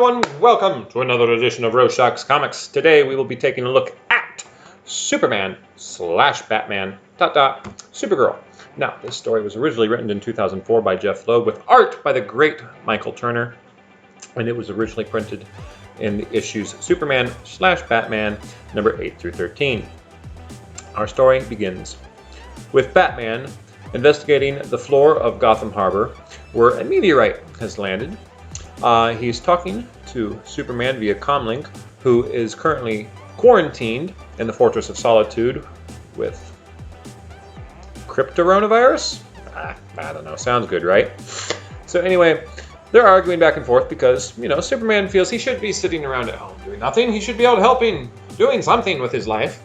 everyone, welcome to another edition of Roshock's Comics. Today we will be taking a look at Superman / Batman, Supergirl. Now, this story was originally written in 2004 by Jeff Loeb with art by the great Michael Turner, and it was originally printed in the issues Superman / Batman number 8 through 13. Our story begins with Batman investigating the floor of Gotham Harbor, where a meteorite has landed. He's talking to Superman via comlink, who is currently quarantined in the Fortress of Solitude with cryptoronavirus? I don't know. Sounds good, right? So anyway, they're arguing back and forth because, Superman feels he should be sitting around at home doing nothing. He should be out helping, doing something with his life.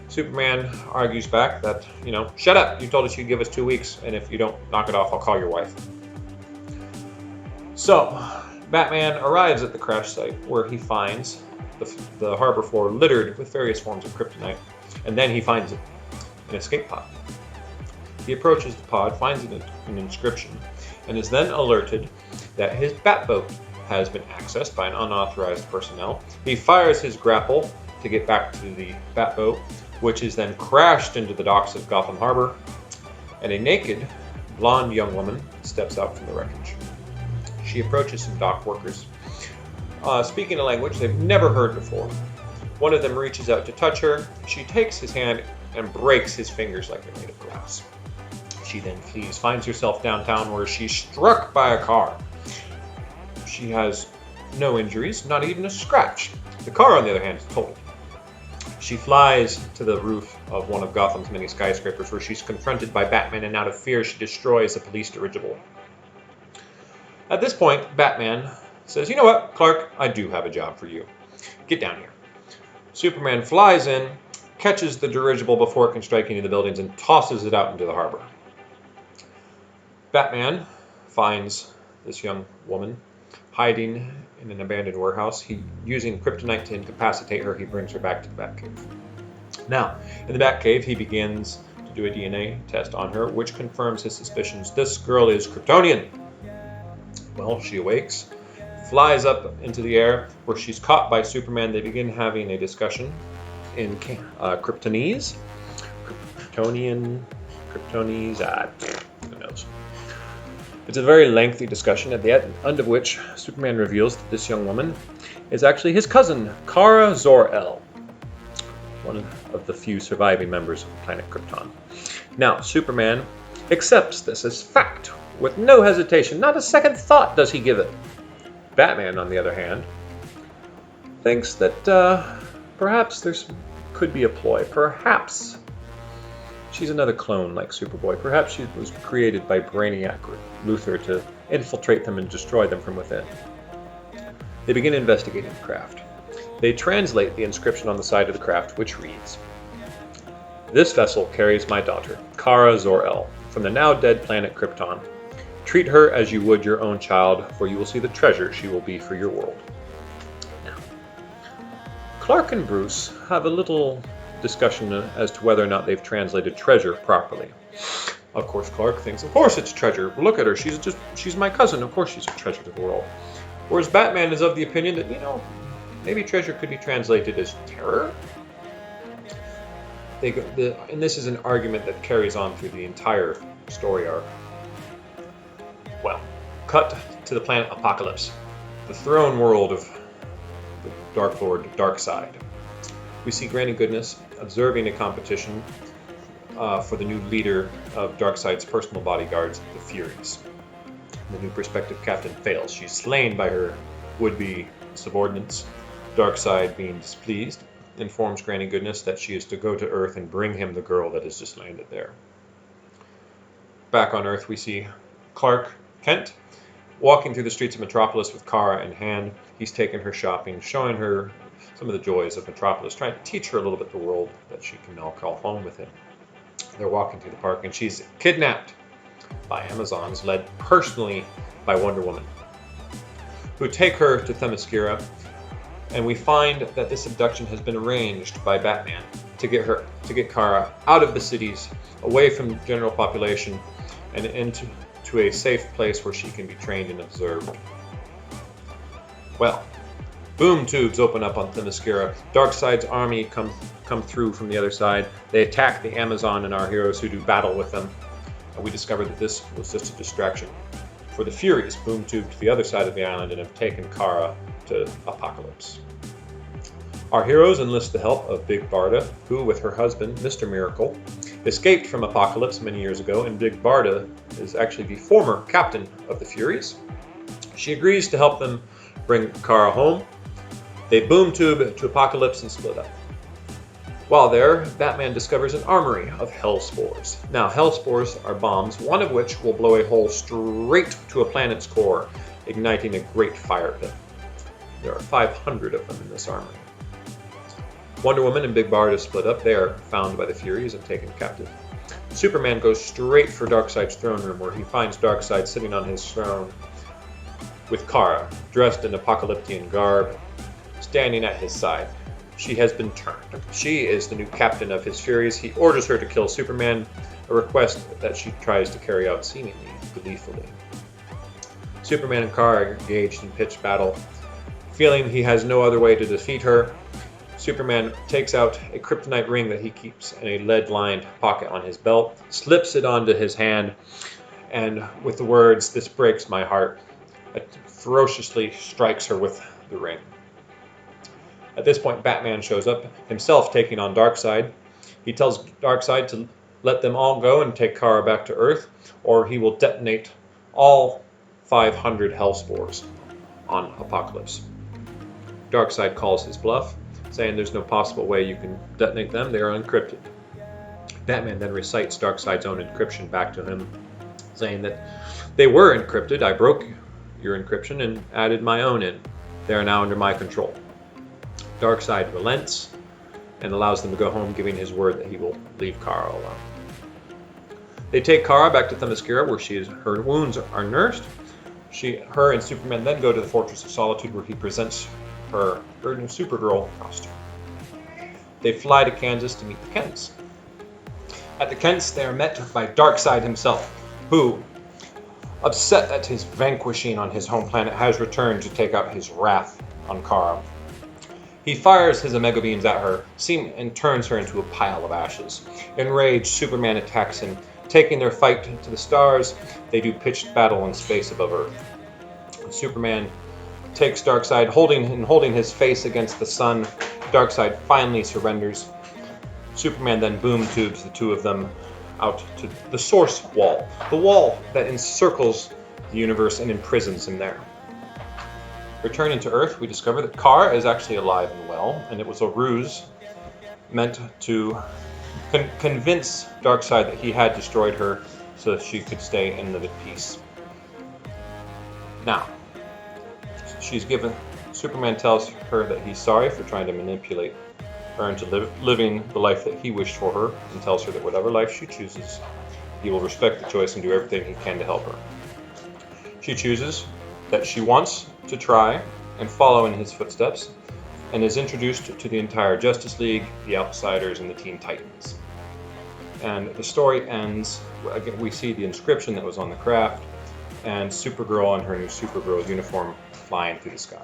Superman argues back that, shut up. You told us you'd give us 2 weeks, and if you don't knock it off, I'll call your wife. So, Batman arrives at the crash site where he finds the harbor floor littered with various forms of kryptonite, and then he finds an escape pod. He approaches the pod, finds an inscription, and is then alerted that his Batboat has been accessed by an unauthorized personnel. He fires his grapple to get back to the Batboat, which is then crashed into the docks of Gotham Harbor, and a naked, blonde young woman steps out from the wreckage. She approaches some dock workers, speaking a language they've never heard before. One of them reaches out to touch her. She takes his hand and breaks his fingers like they're made of glass. She then flees, finds herself downtown where she's struck by a car. She has no injuries, not even a scratch. The car, on the other hand, is totaled. She flies to the roof of one of Gotham's many skyscrapers where she's confronted by Batman, and out of fear she destroys a police dirigible. At this point, Batman says, "You know what, Clark, I do have a job for you. Get down here." Superman flies in, catches the dirigible before it can strike any of the buildings, and tosses it out into the harbor. Batman finds this young woman hiding in an abandoned warehouse. Using kryptonite to incapacitate her, he brings her back to the Batcave. Now, in the Batcave, he begins to do a DNA test on her, which confirms his suspicions. This girl is Kryptonian. Well, she awakes, flies up into the air, where she's caught by Superman. They begin having a discussion in Kryptonese. Kryptonese, who knows. It's a very lengthy discussion, at the end of which Superman reveals that this young woman is actually his cousin, Kara Zor-El, one of the few surviving members of planet Krypton. Now, Superman accepts this as fact, with no hesitation. Not a second thought does he give it. Batman, on the other hand, thinks that perhaps there could be a ploy. Perhaps she's another clone like Superboy. Perhaps she was created by Brainiac or Luthor to infiltrate them and destroy them from within. They begin investigating the craft. They translate the inscription on the side of the craft, which reads, "This vessel carries my daughter, Kara Zor-El, from the now dead planet Krypton. Treat her as you would your own child, for you will see the treasure she will be for your world." Now, Clark and Bruce have a little discussion as to whether or not they've translated treasure properly. Of course, Clark thinks, of course it's treasure. Look at her. She's my cousin. Of course she's a treasure to the world. Whereas Batman is of the opinion that, maybe treasure could be translated as terror. And this is an argument that carries on through the entire story arc. Well, cut to the planet Apocalypse, the throne world of the Dark Lord Darkseid. We see Granny Goodness observing a competition for the new leader of Darkseid's personal bodyguards, the Furies. The new prospective captain fails. She's slain by her would-be subordinates. Darkseid, being displeased, informs Granny Goodness that she is to go to Earth and bring him the girl that has just landed there. Back on Earth, we see Clark Kent walking through the streets of Metropolis with Kara in hand. He's taken her shopping, showing her some of the joys of Metropolis, trying to teach her a little bit the world that she can now call home with him. They're walking through the park, and she's kidnapped by Amazons, led personally by Wonder Woman, who take her to Themyscira, and we find that this abduction has been arranged by Batman to get Kara out of the cities, away from the general population, and into a safe place where she can be trained and observed. Well, boom tubes open up on Themyscira. Darkseid's army come through from the other side. They attack the Amazon and our heroes who do battle with them. And we discover that this was just a distraction for the Furies, boom tube to the other side of the island and have taken Kara to Apocalypse. Our heroes enlist the help of Big Barda, who, with her husband, Mr. Miracle, escaped from Apocalypse many years ago, and Big Barda is actually the former captain of the Furies. She agrees to help them bring Kara home. They boom tube to Apocalypse and split up. While there, Batman discovers an armory of hell spores. Now, hell spores are bombs, one of which will blow a hole straight to a planet's core, igniting a great fire pit. There are 500 of them in this armory. Wonder Woman and Big Barda split up. They are found by the Furies and taken captive. Superman goes straight for Darkseid's throne room, where he finds Darkseid sitting on his throne with Kara, dressed in apocalyptic garb, standing at his side. She has been turned. She is the new captain of his Furies. He orders her to kill Superman, a request that she tries to carry out seemingly gleefully. Superman and Kara are engaged in pitched battle. Feeling he has no other way to defeat her, Superman takes out a kryptonite ring that he keeps in a lead-lined pocket on his belt, slips it onto his hand, and with the words, "This breaks my heart," ferociously strikes her with the ring. At this point, Batman shows up, himself taking on Darkseid. He tells Darkseid to let them all go and take Kara back to Earth, or he will detonate all 500 Hellspores on Apocalypse. Darkseid calls his bluff, saying there's no possible way you can detonate them, they are encrypted. Batman then recites Darkseid's own encryption back to him, saying that they were encrypted, I broke your encryption and added my own in. They are now under my control. Darkseid relents and allows them to go home, giving his word that he will leave Kara alone. They take Kara back to Themyscira, where her wounds are nursed. Her and Superman then go to the Fortress of Solitude, where he presents her new Supergirl costume. They fly to Kansas to meet the Kents. At the Kents, they are met by Darkseid himself, who, upset at his vanquishing on his home planet, has returned to take out his wrath on Kara. He fires his Omega beams at her, and turns her into a pile of ashes. Enraged, Superman attacks him. Taking their fight to the stars, they do pitched battle in space above Earth. Superman takes Darkseid, holding his face against the sun. Darkseid finally surrenders. Superman then boom tubes the two of them out to the Source Wall, the wall that encircles the universe and imprisons him there. Returning to Earth, we discover that Kara is actually alive and well, and it was a ruse meant to convince Darkseid that he had destroyed her so that she could stay and live at peace. Now, Superman tells her that he's sorry for trying to manipulate her into living the life that he wished for her, and tells her that whatever life she chooses, he will respect the choice and do everything he can to help her. She chooses that she wants to try and follow in his footsteps, and is introduced to the entire Justice League, the Outsiders, and the Teen Titans. And the story ends, again, we see the inscription that was on the craft, and Supergirl in her new Supergirl uniform flying through the sky.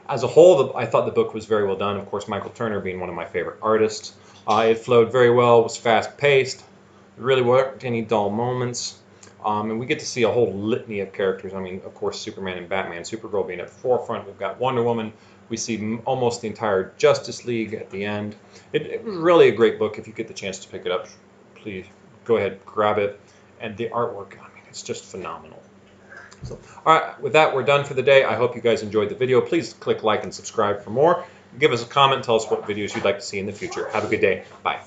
As a whole, I thought the book was very well done. Of course, Michael Turner being one of my favorite artists. It flowed very well, was fast-paced, there really weren't any dull moments. And we get to see a whole litany of characters. I mean, of course, Superman and Batman, Supergirl being at the forefront. We've got Wonder Woman. We see almost the entire Justice League at the end. It was really a great book. If you get the chance to pick it up, please go ahead, grab it. And the artwork, I mean, it's just phenomenal. So, all right, with that, we're done for the day. I hope you guys enjoyed the video. Please click like and subscribe for more. Give us a comment. Tell us what videos you'd like to see in the future. Have a good day. Bye.